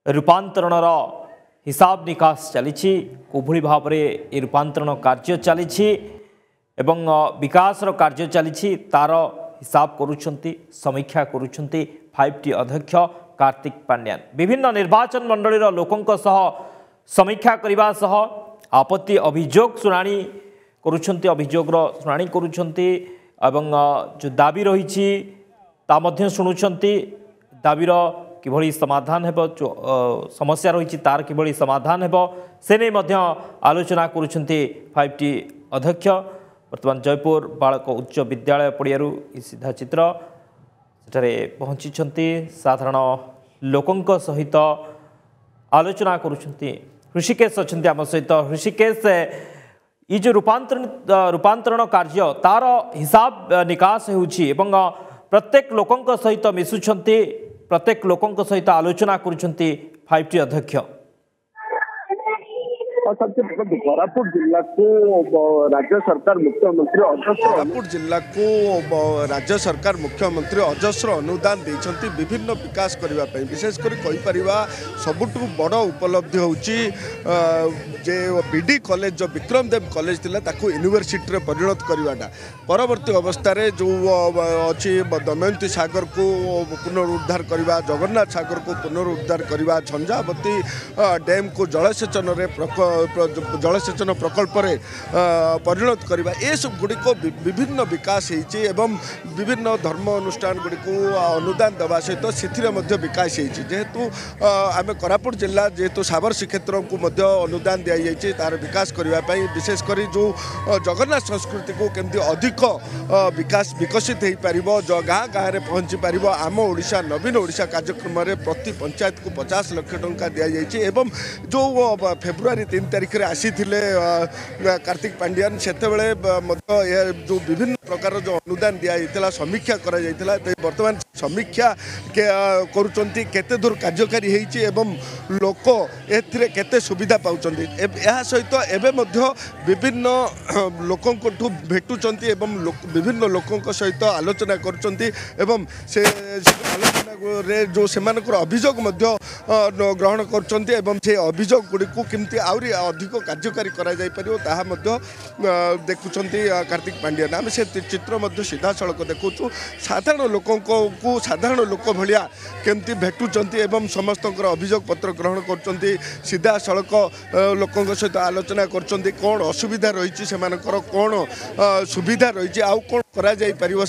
रूपांतरणर हिसाब निकास चली कोभली भाव में रूपांतरण कार्य चली विकास कार्य चली तार हिसाब करुछंती समीक्षा करुछंती 5T अध्यक्ष कार्तिक पांड्यान विभिन्न निर्वाचन मंडलीर लोकों सह समीक्षा करने सह आपत्ति अभियोग शुणाणी करुछंती अभियोगर शुणाणी करुछंती एवं जो दाबी रही ता शुणुछंती दाबीर किभली समाधान हेब जो समस्या रही तार किभली समाधान हेब से नहीं मध्य आलोचना करुछंती 5T अध्यक्ष। वर्तमान जयपुर बालक उच्च विद्यालय पड़ियारू सीधा चित्र सेठारे पहुँची साधारण लोकों सहित आलोचना करुछंती। ऋषिकेश अच्छे आम सहित ऋषिकेश ये जो रूपांतरण कार्य तार हिसाब निकास होउछि प्रत्येक लोकों सहित मिशुछंती प्रत्येक लोकों सहित आलोचना करुछंती 5T अध्यक्ष। कोरापुट जिला को राज्य सरकार मुख्यमंत्री कोरापुट जिला को राज्य सरकार मुख्यमंत्री अजस्र अनुदान देइछंती विभिन्न विकास करने विशेषकर सबुठ बड़ उपलब्धि होउची जे बीडी कॉलेज जो विक्रम देव कॉलेज थिला ताकू यूनिवर्सिटी रे परिणत करवाटा परवर्ती अवस्था रे जो अच्छी दमयंती सागर को पुनरुद्धार करवा जगन्नाथ सागर को पुनरुद्धार करवा झंझावती डैम को जलसेचन जलसेचन प्रकल्प परिणत करवा ये सब गुड़िक विभिन्न विकास एवं विभिन्न धर्म अनुष्ठान गुड़िक अनुदान देवा सहित से विकास जेहेतु आम कोरापुट जिला जेहेतु साबर श्रीक्षेत्र को अनुदान दि जाइए तार विकास करने विशेषकर जो जगन्नाथ संस्कृति को केमती अधिक विकास विकसित हो पार गाँ गाँव में पहुँची पार आम ओडिशा नवीन ओडिशा कार्यक्रम में प्रति पंचायत को 50 लाख टंका दि जाइए एवं जो फेब्रुआरी 3 तारिख में आसी कार्तिक पांड्यान से जो विभिन्न प्रकार जो अनुदान दि जाता समीक्षा बर्तमान समीक्षा करुँच केते दूर कार्यकारी एवं लोक एते सुविधा पाँच सहित एवं विभिन्न लोकों भेटुंट एवं विभिन्न लोकों सहित आलोचना करुँच से आलोचना जो से अभियोग ग्रहण कर अभियोग गुड़ी केमती आहरी अधिक कार्यकारी करा देखुं कार्तिक पांड्यान आम से चित्र सीधा सड़क देखु साधारण लोकों को साधारण लोक भाया केमती भेटुंट एवं समस्त अभियोग पत्र ग्रहण कर सीधा सड़क लोकों सहित आलोचना कर कौन असुविधा रही से कौन सुविधा रही आउ कौन करा जाई परिवो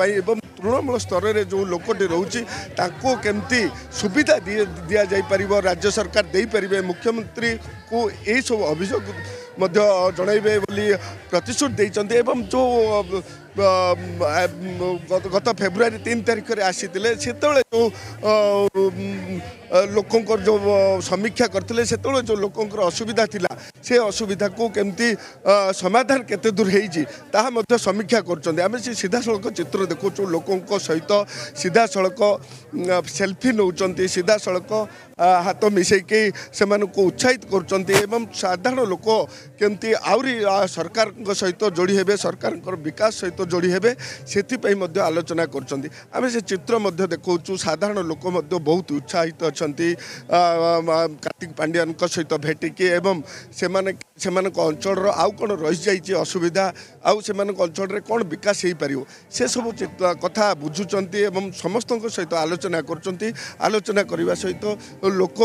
एवं तृणमूल स्तर में जो लोकटी रोचे केमती सुविधा दिया जाई परिवो राज्य सरकार दे परिबे मुख्यमंत्री को यही सब अभियोग जनइबे बोली प्रतिश्रुति देइचंती एवं जो गत फेब्रुआरी 3 तारिख में आसी से जो लोकों जो समीक्षा करते से जो लोकों असुविधा थिला से असुविधा को केमती समाधान केते दूर होता समीक्षा कर सीधा सड़क चित्र देखु लोकों सहित सीधा सड़क सेल्फी नौ सीधा सड़क हाथ मिसेकी से उत्साहित कर साधारण लोक केमती आहरी सरकार सहित जोड़ी हेबे सरकार विकास सहित जोड़ी हेबे से आलोचना कर से चित्र देखु साधारण लोक बहुत उत्साहित अच्छा कार्तिक पांड्यान सहित भेटिकी एवं से अंचल आउ कौन रही जाइए असुविधा आउ से अंचल कौन विकास हो पार से सब कथा बुझुंट समस्त सहित आलोचना आलोचना करने सहित लोक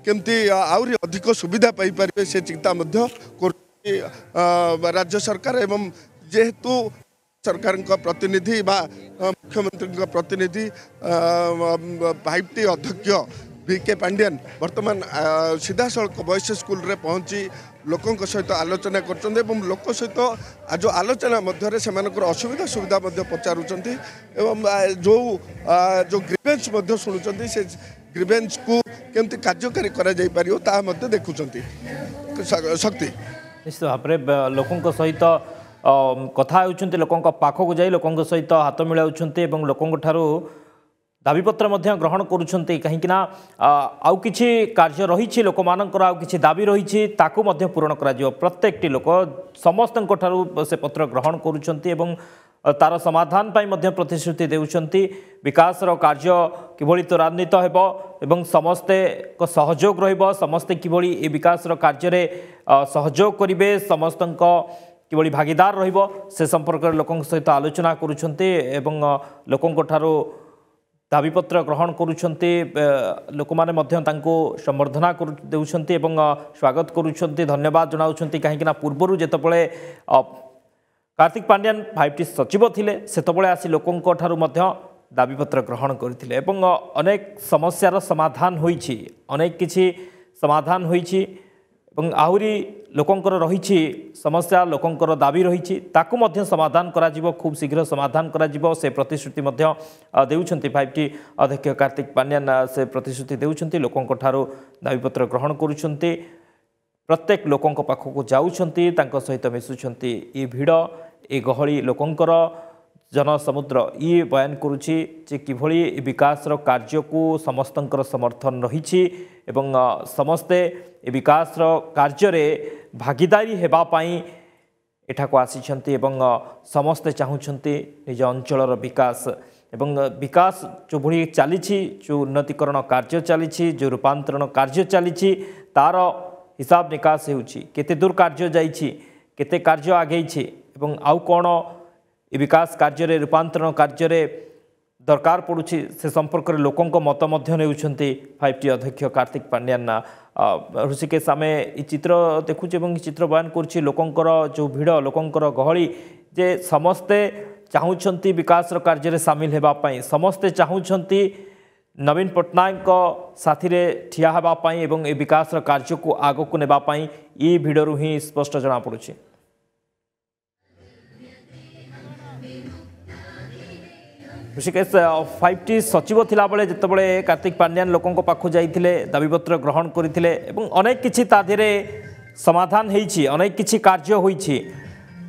केमती आहरी अधिक सुविधा पाई पारे से चिंता राज्य सरकार एवं जेहेतु सरकार प्रतिनिधि मुख्यमंत्री प्रतिनिधि 5T अध्यक्ष VK पांड्यान वर्तमान सीधा सड़क बॉयज स्कूल रे पहुंची लोकों सहित आलोचना कर लोक सहित जो आलोचना मध्य से असुविधा सुविधा पचारुंट एवं जो ग्रीवेंस शुणुंट से ग्रीवेंस को केमती कार्यकारी करा जाई पारियो ता देखुं शक्ति निश्चित भाव में लोकों सहित कथा होती लोकों पाखक जाई लोकों सहित हाथ मिलाऊँच लोकों ठारू दाबीपत्र ग्रहण करुँच कहीं आउ किछि कार्य रही लोक मानकर आउ किछि दाबी रही पूरण कर प्रत्येकटी लोक समस्त से पत्र ग्रहण करुँच तार समाधान पाई मध्य प्रतिश्रुति देउछंती विकास रो कार्य किभली त्वरान्वित हेबो एवं समस्ते को सहयोग रहिबो समस्ते किभली ए विकास रो कार्य रे सहयोग करिवे समस्तक किभली भागीदार रहिबो से संपर्क लोकन सहित आलोचना करूछंती एवं लोकन ठारो दाबीपत्र ग्रहण करुछंती लोक माने मध्य तांको संबर्धना देउछंती एवं स्वागत करुछंती धन्यवाद जनाउछंती काहे कि ना पूर्वरु जेतबळे कार्तिक पांड्यान 5T सचिव थिले सेतबळे आसी लोकन ठारो मध्य दाबीपत्र ग्रहण करथिले एवं अनेक समस्यार समाधान होईछि अनेक किछि समाधान होईछि एवं आहुरी लोकंकर रही समस्या लोकंकर दाबी रही ताकू मध्य समाधान करा जिवो खूब शीघ्र समाधान करा जिवो से प्रतिश्रुति मध्य देउछंती 5T अध्यक्ष कार्तिक पांड्यान से प्रतिश्रुति देउछंती लोकंक ठारो दाबीपत्र ग्रहण करुछंती प्रत्येक लोकंक पाखको जाउछंती तांको सहित मिसुछंती ए भिड़ ए गहली लोकंकर जनसमुद्र ये बयान करुछि जे किभली विकास रो कार्य को समस्तंकर समर्थन रही एवं समस्ते विकास रो कार्य रे भागीदारी हेबा पाई एठा को आसीछंती एवं समस्ते चाहुछंती निज अंचलर विकास एवं विकास जो भली चली जो उन्नतीकरण कार्य चली जो रूपांतरण कार्य चली तार हिसाब निकास होउछि केते दूर कार्य जाइछि केते कार्य आगेछि एवं आउ कोन विकास कार्य रे रूपांतरण कार्य रे दरकार पड़ुछि से संपर्क में लोकों मत नेउछंती 5T अध्यक्ष कार्तिक पांड्यान ऋषिकेश आमे ई चित्र देखुचे एवं चित्र बयान करुछि लोकंकर जो भिड़ लोकंकर गहली जे समस्ते चाहुछंती विकास कार्य रे शामिल हेबा पई समस्ते चाहुछंती नवीन पट्टनायक साथी रे ठिया हेबा पई एवं ए विकास कार्य को आगो को नेबा पई ई भिड़रु ही स्पष्ट जना पड़ुछि। ऋषिकेश 5T सचिव थिला बेले जेतबळे कार्तिक पांड्यान लोकों पाखु जाइथिले दाबीपत्र ग्रहण करिथिले एवं अनेक किछि ताधिरे समाधान हेइछि अनेक किछि कार्य होइछि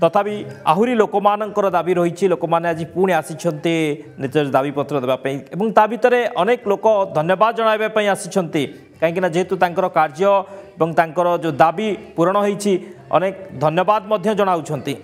तथापि आहुरी लोकमानंकर दाबी रहिछि लोकमाने आज पुणी आसिछन्ते निजर दाबीपत्र देबा पई एवं ता भितरे अनेक लोक धन्यवाद जणाइबा पई आसिछन्ते काहेकि ना जेहेतु तांकर कार्य एवं तांकर जो दाबी पूर्ण होइछि अनेक धन्यवाद मध्य जणाउछन्ते।